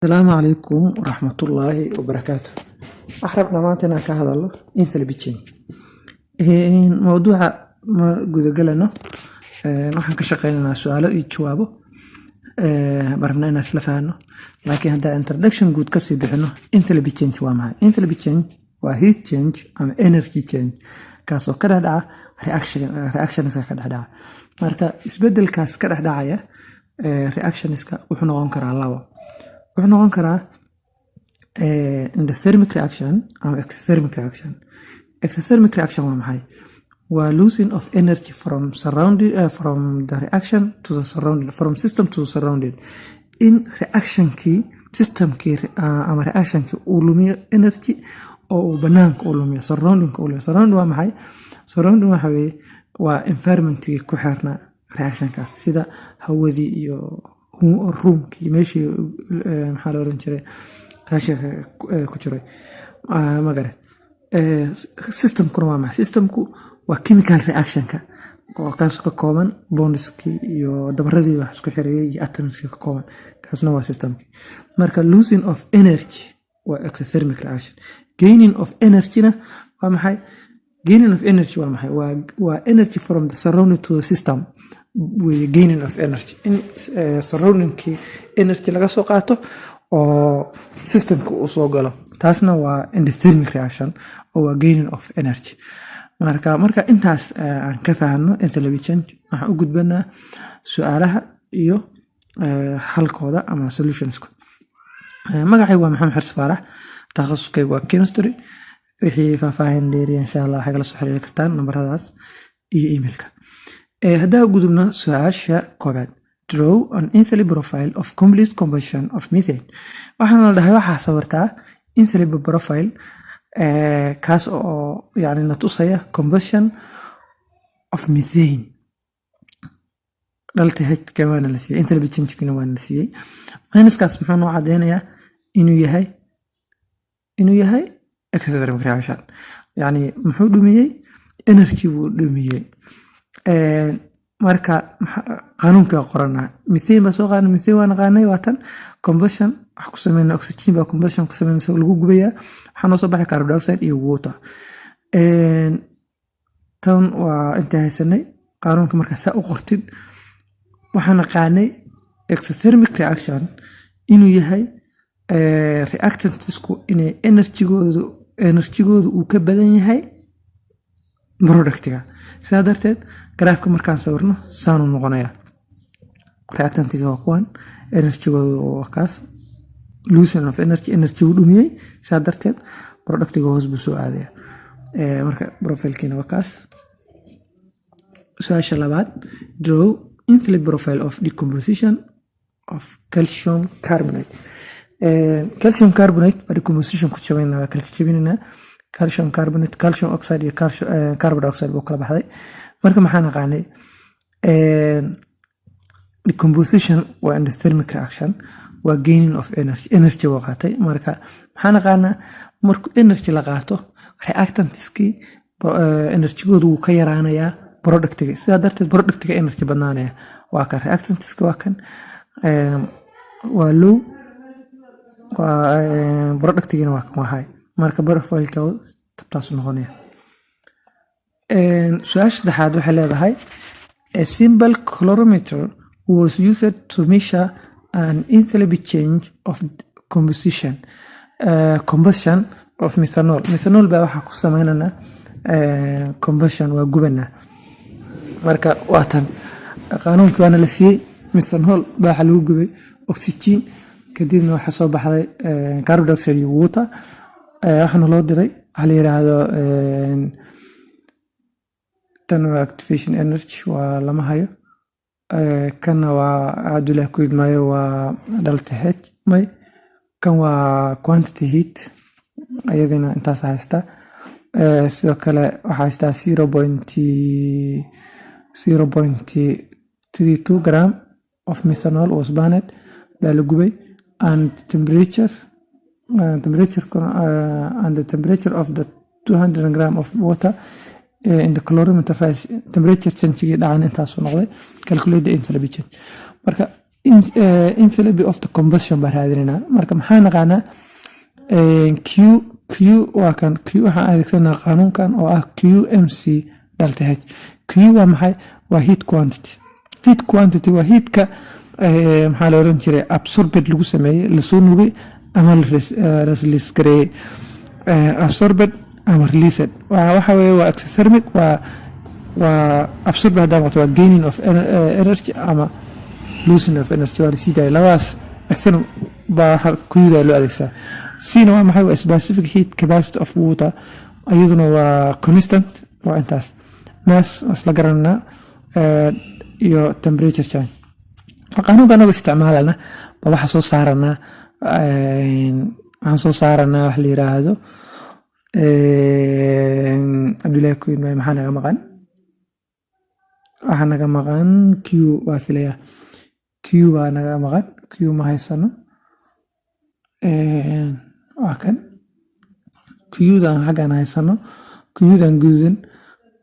السلام عليكم ورحمة الله وبركاته. أحرب نمانتنا كهذا الله إنت اللي بتشين موضوع ما جود قلنا نحن كشقينا سؤال يجوابه برمنا الناس لفانه لكن هذا introduction جود كسي بحنه إنت اللي بتشين شو معه إنت اللي بتشين وهيت change أم energy change كاسو كده دعا reaction كده دعا مرتا يسبدل كاس كده دعايا reaction وحنا غنكر الله wuxuu noqon karaa endothermic reaction ama exothermic reaction. Exothermic reaction waa maxay? Waa losing of energy from the reaction to the surrounding, from system to the surrounding. In reactionkii systemkii ama reactionkii uu lumiyo energy oo banaanka uu lumiyo surrounding uu lumiyo. Surrounding waa maxay? Surrounding waxa weeye waa environmentkii ku xeerna reactionkaas sida hawadii iyo roomkii meeshii maxaa la oran jiray raashinka ku jiray magareed systemku waa maxay? Systemku waa chemical reactionka oo kaas ka kooban bondskii iyo dabaradii wax isku xirayay iyo atomskii ka kooban kaasna waa systemki. Marka losing of energy waa exothermic reaction. Gaining of energy na waa maxay? Gaining of energy waa maxay? waa energy from the surrounding to the system. With gaining of energy in surrounding energy laga soo qaato oo systemku uu soo galo taasna waa endothermic reaction oo waa gaining of energy. marka intaas aan ka faahno intelligent waxaan u gudbanaa su'aalaha iyo xalkooda ama solutionska. magacaygu waa Maxamed Xirsi Faarax, takhasuskaygu waa chemistry. wixii faahfaahin dheeri insha Allah waxaad la soo xiriiri kartaan nambaradaas iyo emailka. هذا قدمنا سؤال كوباد. Draw an enthalpy profile of complete combustion of methane. وحنا لهي واحد صورتها enthalpy profile كاس أو يعني نتصيه combustion of methane. دلته كمان نسيه enthalpy change كمان نسيه. ما نسكاس محنا عادينا إنه يهي exothermic reaction. يعني محود مية energy ودمية. marka qaanuunka qorana methane ba soo qaadana methane waan qaanay waatan combustion wax ku sameeyna oxygen ba combustion ku sameeyna lagu gubaya waxaan soo baxay carbon dioxide iyo water tan waa inta haysanay qaanuunka marka saa u qortid waxaan qaanay exothermic reaction inuu yahay reactantsku inay energy-goodu uu ka badan yahay productiga. sidaa darteed graafka markaan sawirno saanu noqonaya reactantiga waa kuwan energy-goodu waa kaas losing of energy uu dhumiyey. sidaa darteed productiga hoos buu soo aadaya. marka profile-kiina waa kaas. su-aasha labaad, draw enthalpy profile of decomposition of calcium carbonate. calcium carbonate waa decomposition ku jabayna waa kala jabinayna calcium carbonate, calcium oxide iyo carbon dioxide buu kala baxday. marka maxaan naqaanay decomposition waa endothermic reaction waa gaining of energy waa qaatay. marka maxaan naqaanaa markuu energy la qaato reactantskii energy-goodu wuu ka yaraanayaa productiga. sidaa darteed productiga energy badnaanaya waa kan reactantska waa kan waa low waa productigina waa kan waa high. marka profile-ka tabtaas noqonaya. su-aasha saddexaad waxay leedahay a simple calorimeter was used to measure an enthalpy change of combustion of methanol. methanol baa waxaa ku sameynana combustion waa gubana. marka waa tan qaanuunkii waana la siiyey methanol baa waxa lagu gubay oxygen kadibna waxaa soo baxday carbon dioxide iyo water. waxaana loo diray waxa la yiraahdo tan waa activation energy waa lama hayo. kana waa adula ku idmaayo waa delta H may kan waa quantity heat ayadina intaas haysta. sidoo kale waxa haysta 0.32 gram of methanol was burned baa la gubay and temperature and the temperature of the 200 gram of water in the calorimeter rise temperature change dhacay intaas soo noqday calculate the enthalpy change. marka enthalpy of the combustion baa raadinayna. Marka maxaa naqaanaa Q waa kan Q waxaan adeegsanaa qaanuunkan oo ah QMC delta H. Q waa maxay? waa heat quantity waa heatka maxaa la oran jiray absorbed lagu sameeyey lasoo nugay ama la release gareeyey absorbed ama released waxa weeye waa exothermic waa absorbed haddaan waqti waa gaining of energy ama losing of energy waa sii daay labadaas external baa kuyuda loo adeegsadaa. Cna waa maxay? waa specific heat capacity of water iyaduna waa constant waa intaas. Mass isla garanayna iyo temperature change. qaanuunka anagu isticmaalana waxa soo saaranaa wax la yiraahdo Abdullahi Queen maxaa naga maqan Q waa filaya Q waa naga maqan Q ma haysano waa kan Q-dan xaggan haysano Q-dan gudan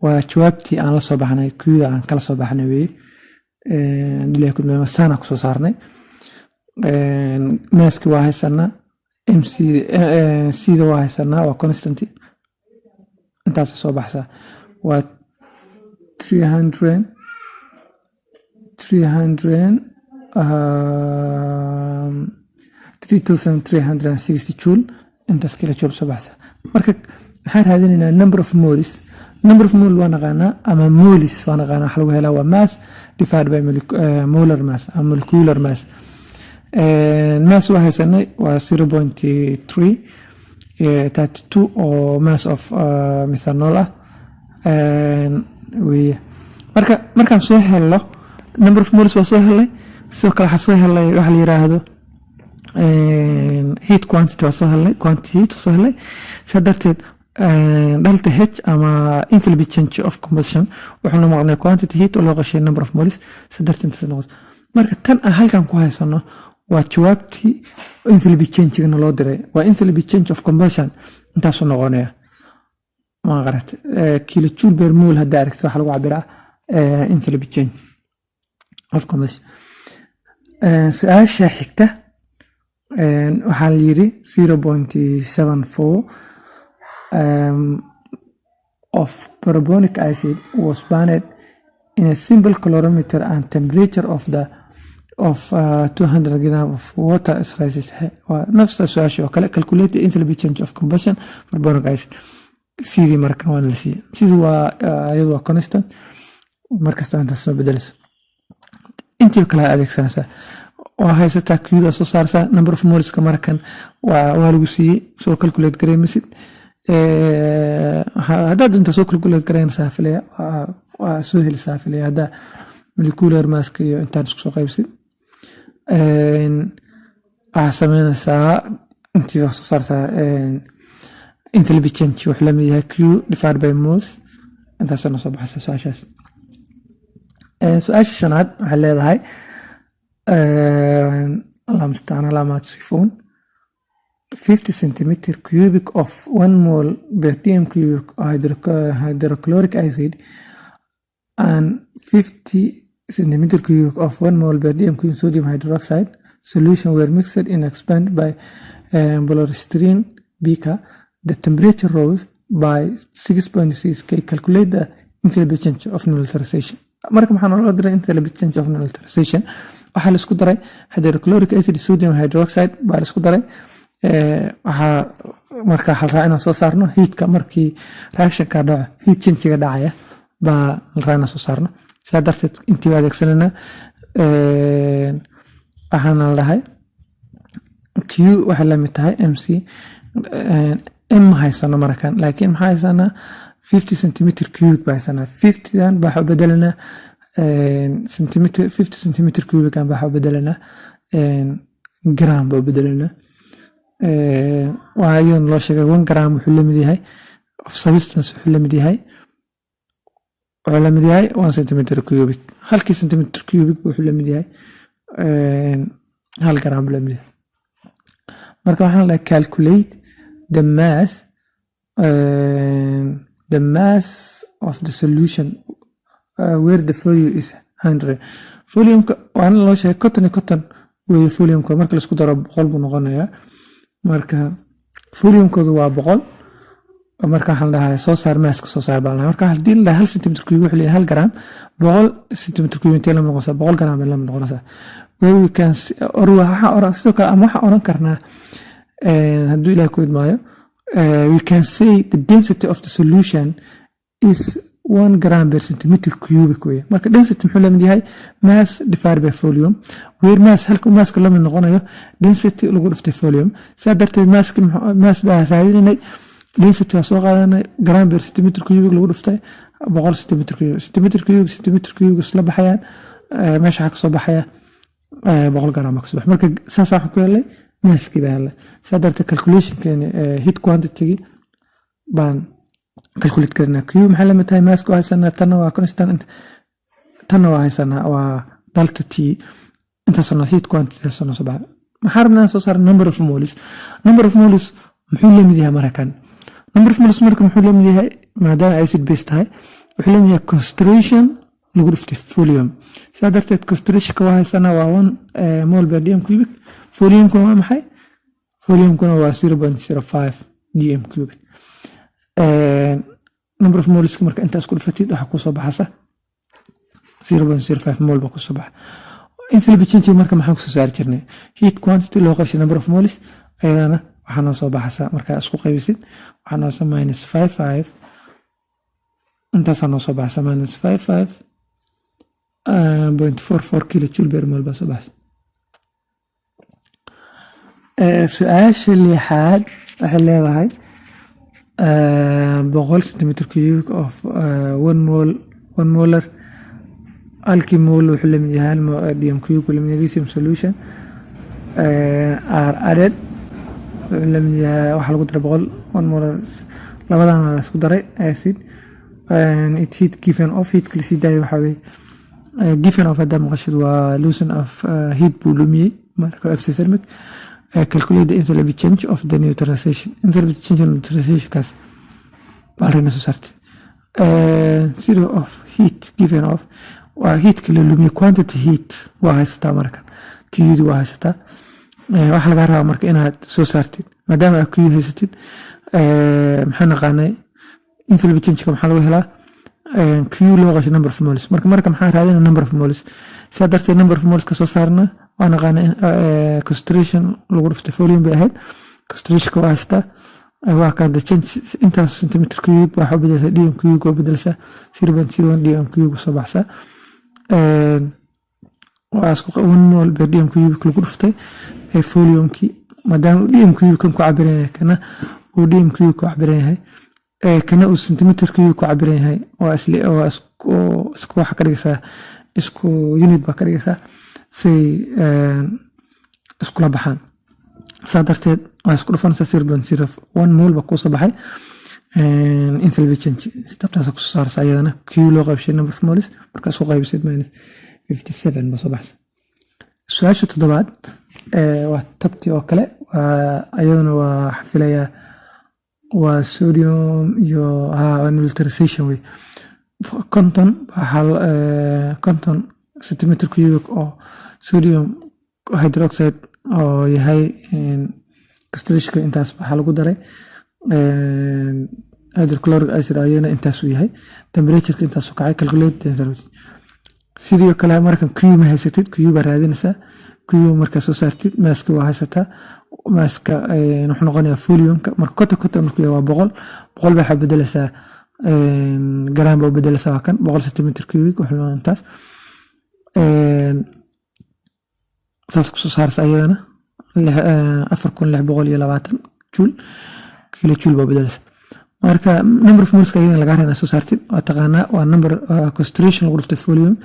waa jawaabtii aan la soo baxnay Q-da aan kala soo baxnay weeye Abdullahi Queen sana ku soo saarnay maaski waa haysanaa MC C-da waa haysanaa waa constant intaas soo baxsa waa 3360 joule intaas kila joule soo baxsa. Marka maxaan raadinaynaa number of moles waa naqaanaa ama moles waa naqaanaa waxa lagu helaa waa mass divided by molar mass ama molecular mass. Mass waa haysanay waa 0.32 oo mass of methanol ah weeye. markaan soo helno number of moles waa soo helnay sidoo kale waxaa soo helnay waxa la yiraahdo heat quantity waa soo helnay quantity heat soo helnay sidaa darteed delta H ama enthalpy change of combustion wuxuu noqonay quantity heat oo loo qashay number of moles sidaa darteed noqon. Marka tan aan halkan ku haysano waa jawaabtii enthalpy change-gana loo diray waa enthalpy change of combustion intaas noqonaya ma qarat kilojoule per mole hadda aragto waxa lagu cabiraa enthalpy change of combustion. Su'aasha xigta waxaa la yiri 0.74 of carbonic acid was burned in a simple calorimeter and temperature of 200 grams of water is raised. نفس السؤال شو calculate the enthalpy change of combustion for carbonic acid. سيدي مركز وانا لسي سيدي يضوى constant مركز تانتا سما بدلس انتي وكلا اديك سنسا وهاي ستا كيودا سو سارسا number of moles كمركن والو سي سو calculate كريم مسيد هذا انت سو calculate كريم سافلية وسهل سافلية هذا molecular mass كيو انتان سو قيبسيد سمينا سا انتي سو سارسا enthalpy change wuxuu la mid yahay Q divided by moles intaasna soo baxaysa su'aashaas. Su'aasha shanaad waxay leedahay Allah musta'an la ma tusifun 50 centimeter cubic of 1 mole per dm cubic hydrochloric acid and 50 centimeter cubic of 1 mole per dm cubic sodium hydroxide solution were mixed in expanded by polystyrene beaker. The temperature rose by 6.6 K. Calculate the enthalpy change of neutralization. marka maxaan loo diray enthalpy change of neutralization waxa la isku daray hydrochloric acid sodium hydroxide baa la isku daray waxa marka halka inaan soo saarno heatka markii reaction ka dhaco heat change ga dhacaya baa raana soo saarno sidaa darteed intii waa adeegsanayna waxaan leedahay Q waxa la mid tahay MC M haysano markan laakiin maxaa haysana 50 centimeter cubic baa haysana 50 dan baa bedelana centimeter 50 centimeter cubic kan baa bedelana gram baa bedelana waa ayaan loo sheegay 1 gram wuxuu la mid yahay of substance wuxuu la mid yahay 1 centimeter cubic halkii centimeter cubic wuxuu la mid yahay 1 gram la mid yahay. Marka waxaan la calculate the mass of the solution where the volume is 100. Volume waan loo sheegay cotton way foliumka marka la isku daro 100 buu noqonayaa marka foliumkoodu waa 100 marka waxaan dhahay soo saar maaska soo saar baan marka hadii la 1 cm cube wuxuu leeyahay 1 gram 100 cm cube inta la noqosa 100 gram la noqonaysa we can sidoo kale ama waxa oran karnaa haduu ilaahay ku idmaayo we can say the density of the solution is 1 gram per centimeter cubic way marka density muxuu la mid yahay mass divided by volume where mass halka masska la mid noqonayo density lagu dhiftay volume saa darteed mass baa raadinay density waa soo qaadanay gram per centimeter cubic lagu dhiftay 100 centimeter cubic isla baxayaan meesha waxa ka soo baxaya 100 gram ka soo bax marka saas waxa ku helay masski baa helay saa darteed calculation kan heat quantity baan calculate karna q maxaa la mid tahay masku haysanaa tan waa constant tan waa haysanaa waa delta t inta soo heat quantity soo sabaa maxaa rabnaa soo saar number of moles muxuu la mid yahay markan number of moles marka muxuu la mid yahay maadaama acid base tahay wuxuu la mid yahay concentration lagu dhiftay volume saa darteed concentration ka waa haysanaa waa 1 mole per dm cubic volume kuna waa maxay volume kuna waa 0.05 dm cubic number of moles marka inta isku dhifatid waxa ku soo baxaysa 0.05 mole ba ku soo baxa enthalpy change marka maxaan ku soo saari jirnay heat quantity loo qeybshay number of moles ayadana waxaana soo baxaysa marka isku qaybisid waxaana soo -55 intaas aan soo baxaysa -55 0.44 kilojoule per mole ba soo baxaysa su'aasha lixaad waxay leedahay 100 centimeter cubic of 1 molar alcohol wuxuu la mid yahay dm cubic wuxuu la mid yahay solution are added wuxuu la mid yahay waxa lagu daray 1 molar labadan la isku daray acid and it heat given off heat kala sii daayay waxa way given off hadda maqashid waa loosen of heat buu lumiyay marka exothermic calculate the enthalpy change of the neutralization kaas baalina soo saartay zero of heat given off waa heat kala lumiya quantity heat waa haysataa markan qd waa haysataa waxa laga rabaa marka inaad soo saartid maadaama aad qd haysatid maxaa naqaanay enthalpy change ka maxaa lagu helaa q loo qashay number of moles marka maxaa raadinaa number of moles saa darteed number of moles ka soo saarna waa naqaanay concentration lagu dhiftay volume bay ahayd concentration ka waa haystaa waa ka the change intaas centimeter cube waxa beddelsa dm cube oo beddelsa 0.01 dm cube soo baxsa waa isku 1 mole per dm cube lagu dhiftay volume ki maadaama dm cube kan ku cabiran yahay kana uu dm cube ku cabiran yahay kana uu centimeter cube ku cabiran yahay waa isku waxa ka dhigaysa isku unit ba ka dhigaysa say isku la baxaan saa darteed waa isku dhufanaysa 0.01 mole ba ku soo baxay enthalpy change steptaas ku soo saaraysa ayadana q loo qaybshay number of moles marka isku qaybisid -57 ba soo baxay su'aasha toddobaad waa tabti oo kale ayadana waa xafilaya waa sodium iyo neutralization way conton centimeter cubic oo sodium hydroxide oo yahay concentration intaas waxa lagu daray hydrochloric acid ayana intaas uu yahay temperature intaas uu kacay calculate sidoo kale markan q ma haysatid q ba raadinaysa q marka soo saartid maaska waa haysataa maaska wuxuu noqonayaa volume marka cotton markuu waa 100 baa beddelaysa gram baa beddelaysa waa kan 100 centimeter cubic wuxuu intaas saas ku soo saaraysa ayadana 4620 joule kilojoule baa beddelaysa marka number of moles ayadana laga rabaa soo saartid waa taqaanaa waa number concentration lagu dhiftay volume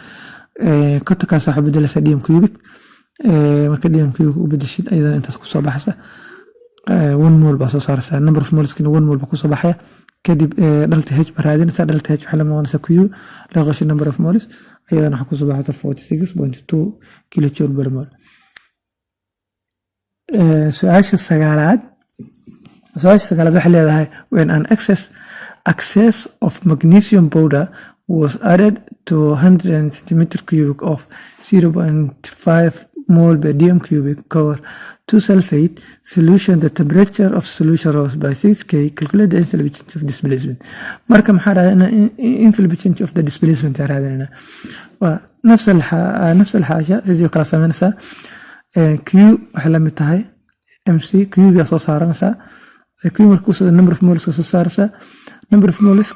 cottonkaas waxa beddelaysa dm cubic marka dm cubic u beddeshid ayadana intaas ku soo baxaysa 1 mole baa soo saaraysa number of moles kina 1 mole baa ku soo baxaya kadib delta h ba raadinaysa delta h waxa la noqonaysa q loo qashay number of moles ayadana waxa ku soo baxaysa 46.2 kilojoule per mole su'aasha sagaalaad waxay leedahay when an excess of magnesium powder was added to 100 centimeter cubic of 0.5 mole per dm cubic cover to sulfate solution. The temperature of solution rose by 6K. Calculate the enthalpy change of displacement. marka maxaa raadina enthalpy change of the displacement aa raadinayna waa nafs alxaasha sidii kala sameynaysaa q waxay la mid tahay mc q da soo saaranaysaa q marka kusoo number of moles soo saaraysaa number of moles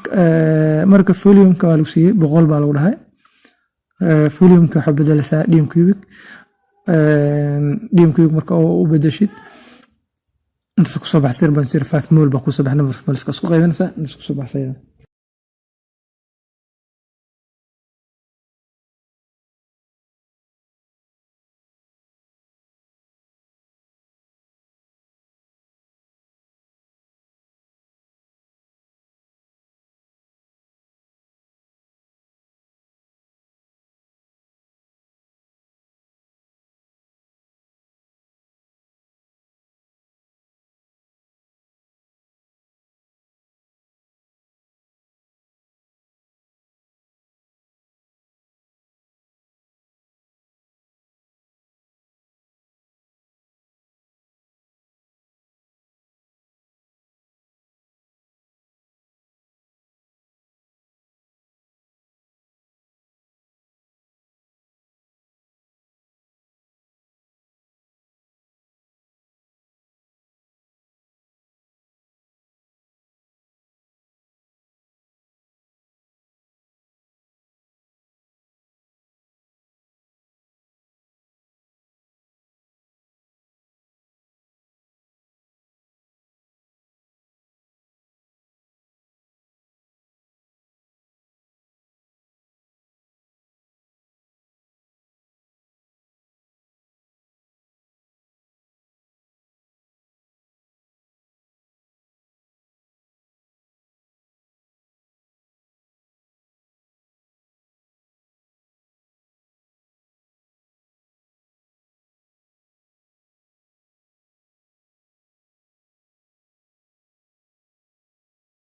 marka volume-ka waa lagu siiyey 100 baa lagu dhahay volume-ka waxa bedelaysaa dm cubic marka u bedeshid inta ku soo baxay 0.05 mol ba ku soo baxay number of moles ka isku qaybinaysaa inta ku soo baxay